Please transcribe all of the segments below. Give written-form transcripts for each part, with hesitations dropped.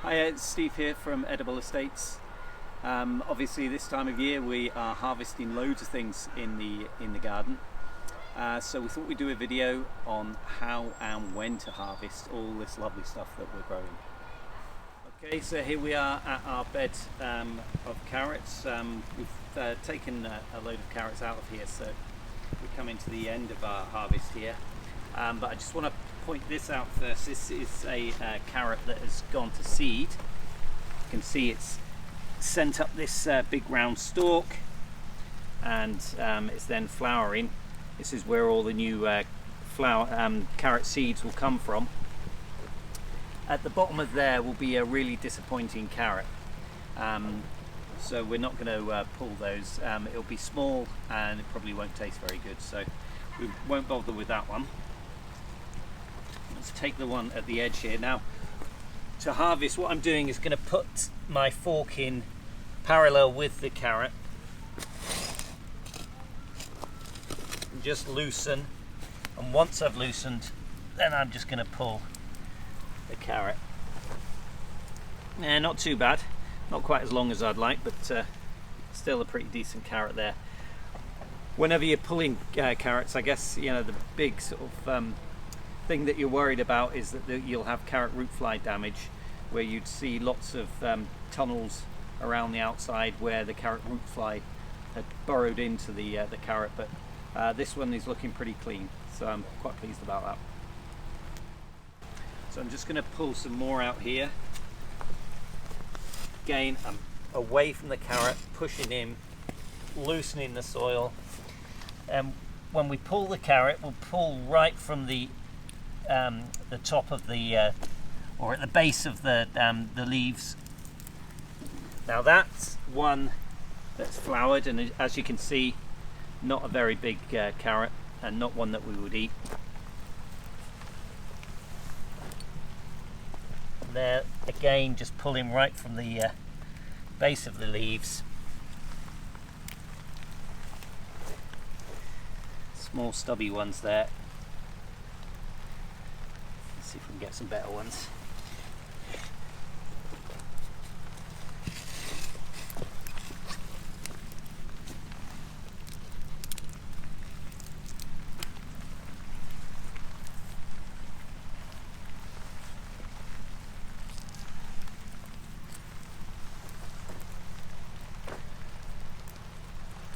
Hi, it's Steve here from Edible Estates. Obviously this time of year we are harvesting loads of things in the garden. So we thought we'd do a video on how and when to harvest all this lovely stuff that we're growing. Okay, so here we are at our bed of carrots. We've taken a load of carrots out of here, so we're coming to the end of our harvest here. But I just want to point this out first. This is a carrot that has gone to seed. You can see it's sent up this big round stalk, and it's then flowering. This is where all the new carrot seeds will come from. At the bottom of there will be a really disappointing carrot, so we're not going to pull those. It'll be small and it probably won't taste very good, so we won't bother with that one. Let's take the one at the edge here. Now, to harvest, what I'm doing is going to put my fork in parallel with the carrot and just loosen, and once I've loosened, then I'm just going to pull the carrot. Not too bad, not quite as long as I'd like, but still a pretty decent carrot there. Whenever you're pulling carrots, I guess, you know, the big sort of thing that you're worried about is that you'll have carrot root fly damage, where you'd see lots of tunnels around the outside where the carrot root fly had burrowed into the carrot, but this one is looking pretty clean, so I'm quite pleased about that. So I'm just going to pull some more out here. Again, I'm away from the carrot, pushing in, loosening the soil, and when we pull the carrot, we'll pull right from the top of the or at the base of the leaves. Now that's one that's flowered, and as you can see, not a very big carrot, and not one that we would eat. And there again, just pulling right from the base of the leaves. Small stubby ones there. See if we can get some better ones.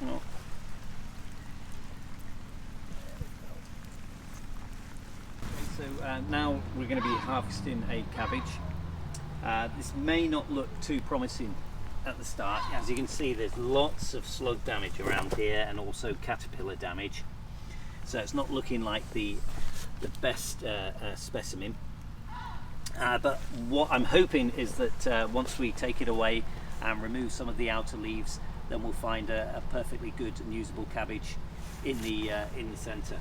Oh. So now we're going to be harvesting a cabbage. This may not look too promising at the start. As you can see, there's lots of slug damage around here and also caterpillar damage. So it's not looking like the best specimen. But what I'm hoping is that once we take it away and remove some of the outer leaves, then we'll find a perfectly good and usable cabbage in the centre.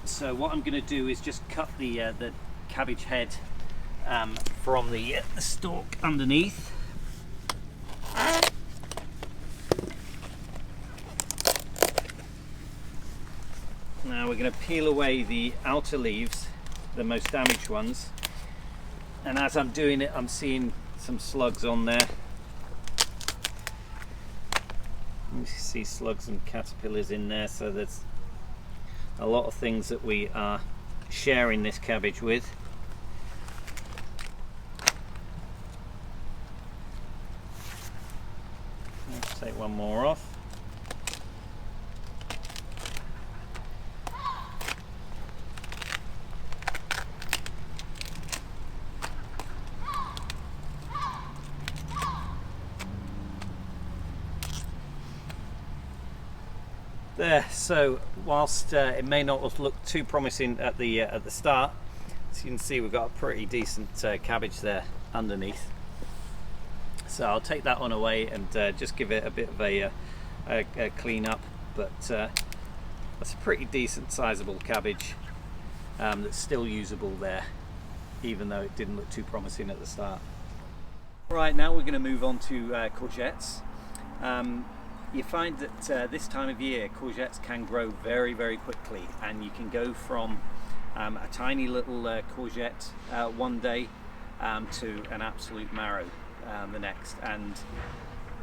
So what I'm going to do is just cut the cabbage head from the stalk underneath. Now we're going to peel away the outer leaves, the most damaged ones, and as I'm doing it, I'm seeing some slugs on there. You see slugs and caterpillars in there, so there's a lot of things that we are sharing this cabbage with. Let's take one more off. There, so whilst it may not look too promising at the start, as you can see, we've got a pretty decent cabbage there underneath. So I'll take that one away and just give it a bit of a clean up, but that's a pretty decent sizable cabbage that's still usable there, even though it didn't look too promising at the start. Right, now we're going to move on to courgettes. You find that this time of year courgettes can grow very, very quickly, and you can go from a tiny little courgette one day to an absolute marrow the next, and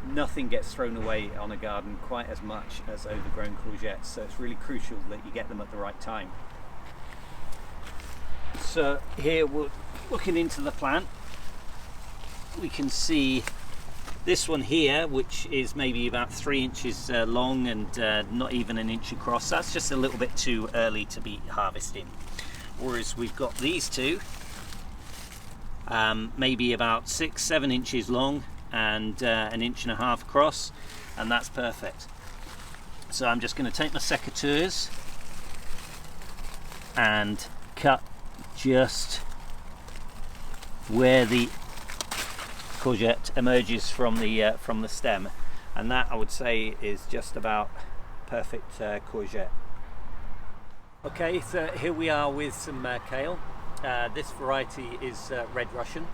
nothing gets thrown away on a garden quite as much as overgrown courgettes, so it's really crucial that you get them at the right time. So here we're looking into the plant. We can see this one here, which is maybe about 3 inches long and not even an inch across. That's just a little bit too early to be harvesting. Whereas we've got these two, maybe about 6-7 inches long and 1.5 inches across, and that's perfect. So I'm just going to take my secateurs and cut just where the courgette emerges from the stem, and that I would say is just about perfect courgette. Okay, so here we are with some kale. This variety is Red Russian.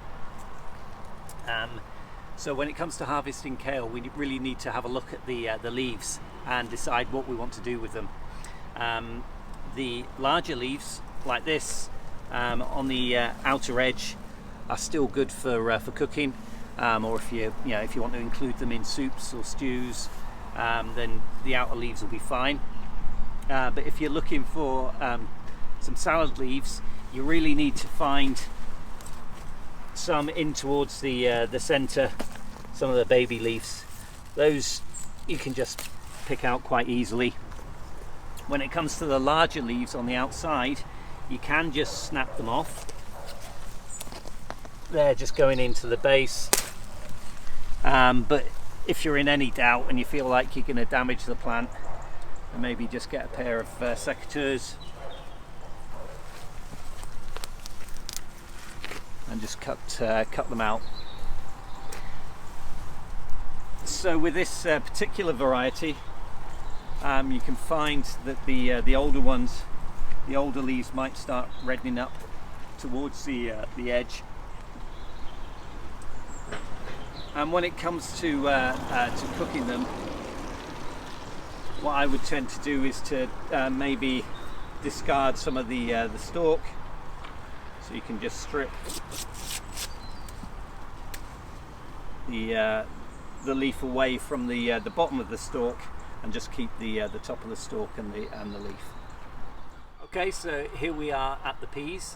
So when it comes to harvesting kale, we really need to have a look at the leaves and decide what we want to do with them. The larger leaves, like this, on the outer edge, are still good for cooking, or if you want to include them in soups or stews, then the outer leaves will be fine. But if you're looking for some salad leaves, you really need to find some in towards the center, some of the baby leaves. Those you can just pick out quite easily. When it comes to the larger leaves on the outside, you can just snap them off. They're just going into the base. But if you're in any doubt and you feel like you're going to damage the plant, then maybe just get a pair of secateurs and just cut them out. So with this particular variety, you can find that the older ones, the older leaves might start reddening up towards the edge. And when it comes to cooking them, what I would tend to do is to maybe discard some of the stalk, so you can just strip the leaf away from the bottom of the stalk and just keep the top of the stalk and the leaf. Okay, so here we are at the peas.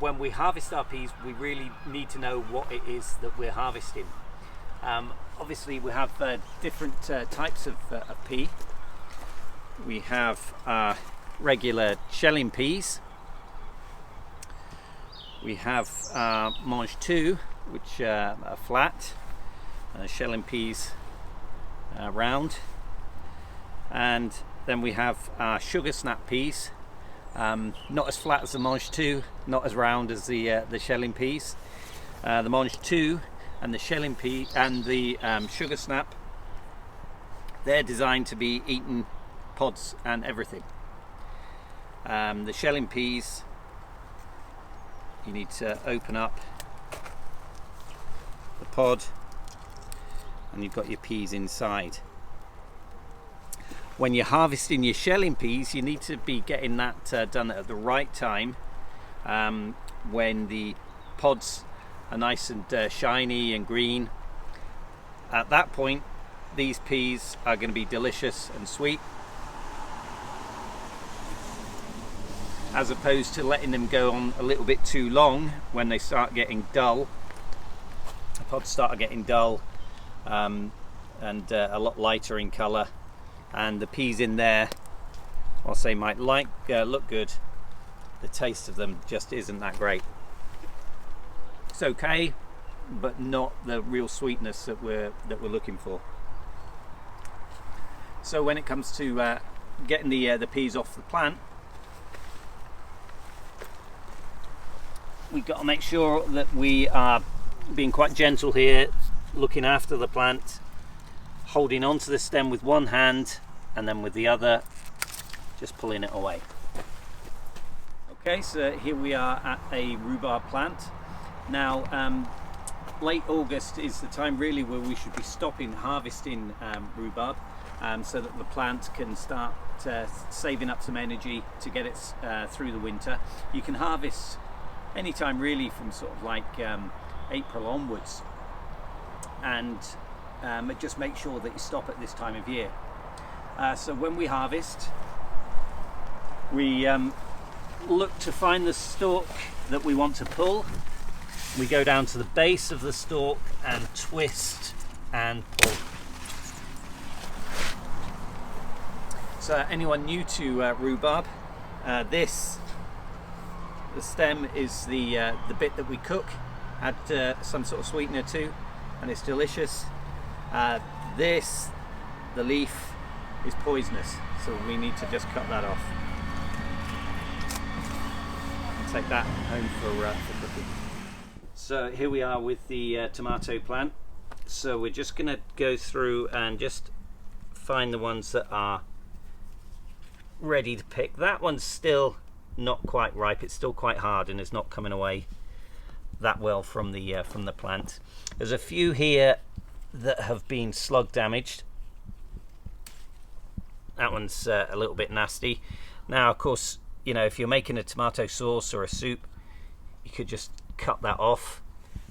When we harvest our peas, we really need to know what it is that we're harvesting. Obviously we have different types of pea. We have regular shelling peas. We have mange 2, which are flat, shelling peas round, and then we have sugar snap peas, not as flat as the mange 2, not as round as the shelling peas. The mange 2 and the shelling pea and the sugar snap, they're designed to be eaten pods and everything. The shelling peas, you need to open up the pod and you've got your peas inside. When you're harvesting your shelling peas, you need to be getting that done at the right time, when the pods are nice and shiny and green. At that point, these peas are going to be delicious and sweet, as opposed to letting them go on a little bit too long. When they start getting dull, the pods start getting dull and a lot lighter in colour, and the peas in there, whilst they might look good, the taste of them just isn't that great. It's okay, but not the real sweetness that we're looking for. So when it comes to getting the peas off the plant, we've got to make sure that we are being quite gentle here, looking after the plant, holding onto the stem with one hand and then with the other just pulling it away. Okay, so here we are at a rhubarb plant. Now, late August is the time really where we should be stopping harvesting rhubarb, so that the plant can start saving up some energy to get it through the winter. You can harvest anytime really from sort of like April onwards, and just make sure that you stop at this time of year. So when we harvest, we look to find the stalk that we want to pull. We go down to the base of the stalk and twist and pull. So anyone new to rhubarb, the stem is the bit that we cook, add some sort of sweetener to, and it's delicious. The leaf is poisonous, so we need to just cut that off. Take that home for cooking. So here we are with the tomato plant. So we're just going to go through and just find the ones that are ready to pick. That one's still not quite ripe, it's still quite hard and it's not coming away that well from the plant. There's a few here that have been slug damaged. That one's a little bit nasty. Now of course, you know, if you're making a tomato sauce or a soup, you could just cut that off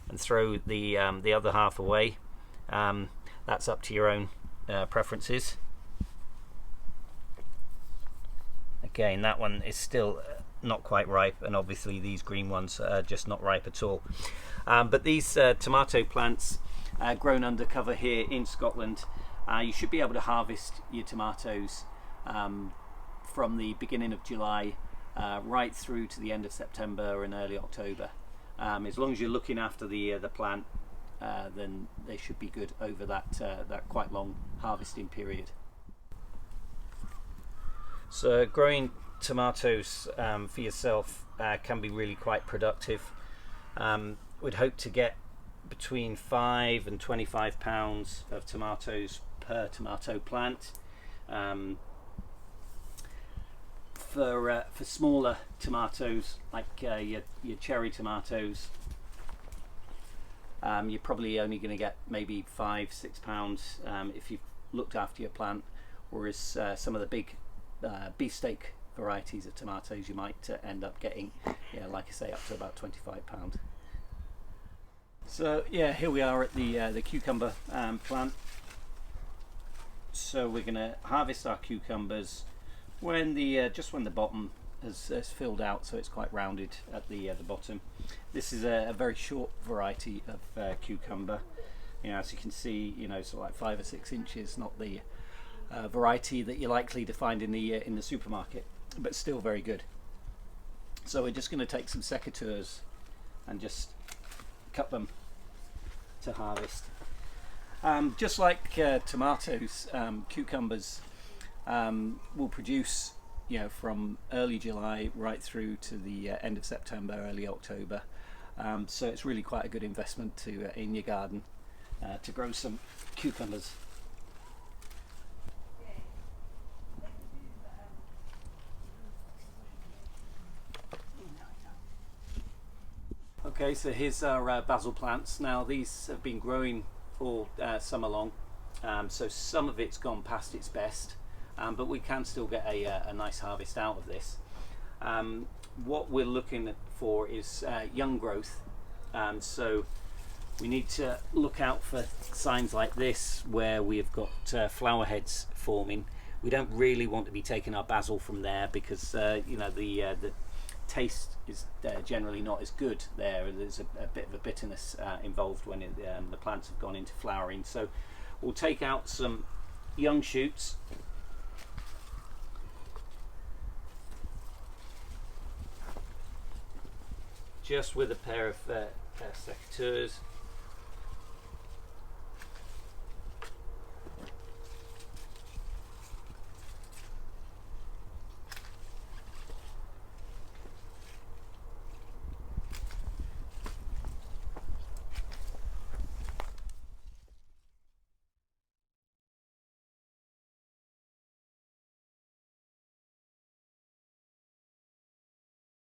and throw the other half away. That's up to your own preferences. Again, that one is still not quite ripe, and obviously these green ones are just not ripe at all. But these tomato plants grown under cover here in Scotland, you should be able to harvest your tomatoes from the beginning of July right through to the end of September and early October. As long as you're looking after the plant, then they should be good over that quite long harvesting period. So growing tomatoes for yourself can be really quite productive. We'd hope to get between 5 and 25 pounds of tomatoes per tomato plant. For smaller tomatoes like your cherry tomatoes, you're probably only going to get maybe 5-6 pounds if you've looked after your plant, whereas some of the big beefsteak varieties of tomatoes you might end up getting, like I say, up to about 25 pounds. So yeah, here we are at the cucumber plant. So we're going to harvest our cucumbers when just when the bottom has filled out, so it's quite rounded at the bottom. This is a very short variety of cucumber. You know, as you can see, you know, so like 5 or 6 inches, not the variety that you're likely to find in the supermarket, but still very good. So we're just going to take some secateurs and just cut them to harvest. Just like tomatoes, cucumbers will produce, you know, from early July right through to the end of September, early October. So it's really quite a good investment in your garden to grow some cucumbers. Okay, so here's our basil plants. Now these have been growing all summer long, so some of it's gone past its best, but we can still get a nice harvest out of this. What we're looking for is young growth, so we need to look out for signs like this where we've got flower heads forming. We don't really want to be taking our basil from there because you know, the taste is generally not as good there. There's a bit of a bitterness involved when the plants have gone into flowering. So we'll take out some young shoots. Just with a pair of secateurs.